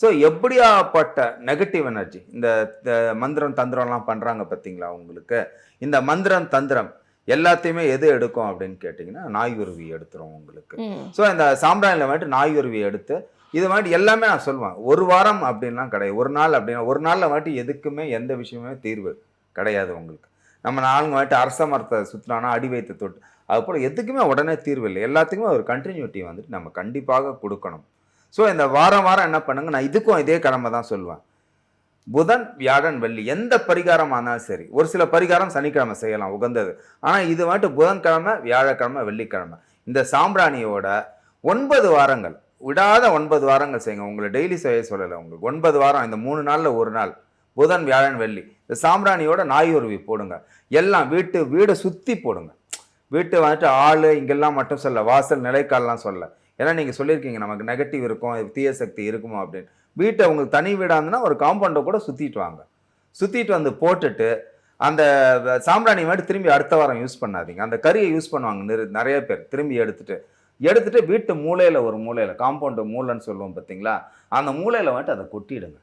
So எப்படியாப்பட்ட negative energy இந்த மந்திரம் தந்திரம்லாம் பண்ணுறாங்க பார்த்தீங்களா உங்களுக்கு, இந்த மந்திரம் தந்திரம் எல்லாத்தையுமே எது எடுக்கும் அப்படின்னு கேட்டிங்கன்னா நாயுருவி எடுத்துரும் உங்களுக்கு. ம். ஸோ இந்த சாம்பிராணியில் வந்துட்டு நாயுருவி எடுத்து இது வந்துட்டு எல்லாமே நான் சொல்லுவேன். ஒரு வாரம் அப்படின்லாம் கிடையாது, ஒரு நாள் அப்படின்னா ஒரு நாளில் வந்துட்டு எதுக்குமே எந்த விஷயமே தீர்வு கிடையாது உங்களுக்கு. நம்ம நாளுங்க வந்துட்டு அரச மரத்தை சுற்றினானா அடி வைத்து தொட்டு அதுபோல் எதுக்குமே உடனே தீர்வு இல்லை. எல்லாத்துக்குமே ஒரு கண்டினியூட்டி வந்துட்டு நம்ம கண்டிப்பாக கொடுக்கணும். ஸோ இந்த வாரம் வாரம் என்ன பண்ணுங்க, நான் இதுக்கும் இதே கடமை தான் சொல்லுவேன். புதன், வியாழன், வெள்ளி எந்த பரிகாரமாக இருந்தாலும் சரி, ஒரு சில பரிகாரம் சனிக்கிழமை செய்யலாம் உகந்தது. ஆனால் இது வந்துட்டு புதன்கிழமை, வியாழக்கிழமை, வெள்ளிக்கிழமை இந்த சாம்பிராணியோட 9 வாரங்கள் விடாத 9 வாரங்கள் செய்யுங்க. உங்களை டெய்லி செய்ய சொல்லலை, உங்களுக்கு 9 வாரம், இந்த 3 நாளில் ஒரு நாள் புதன், வியாழன், வெள்ளி இந்த சாம்பிராணியோட நாயுருவி போடுங்க. எல்லாம் வீடை சுற்றி போடுங்க. வீட்டு வந்துட்டு ஆள் இங்கெல்லாம் மட்டும் சொல்ல, வாசல் நிலைக்கால்லாம் சொல்ல. ஏன்னா நீங்கள் சொல்லியிருக்கீங்க நமக்கு நெகட்டிவ் இருக்கும், தீய சக்தி இருக்குமோ அப்படின்னு. வீட்டை உங்களுக்கு தனி வீடாக இருந்துன்னா ஒரு காம்பவுண்டை கூட சுற்றிட்டு வாங்க. சுற்றிட்டு வந்து போட்டுட்டு அந்த சாம்பிராணி மாதிரி திரும்பி அடுத்த வாரம் யூஸ் பண்ணாதீங்க. அந்த கறியை யூஸ் பண்ணுவாங்க நிறைய பேர். திரும்பி எடுத்துட்டு வீட்டு மூலையில் ஒரு மூலையில் காம்பவுண்டு மூலைன்னு சொல்லுவோம் பார்த்தீங்களா, அந்த மூலையில் வந்துட்டு அதை கொட்டிடுங்க.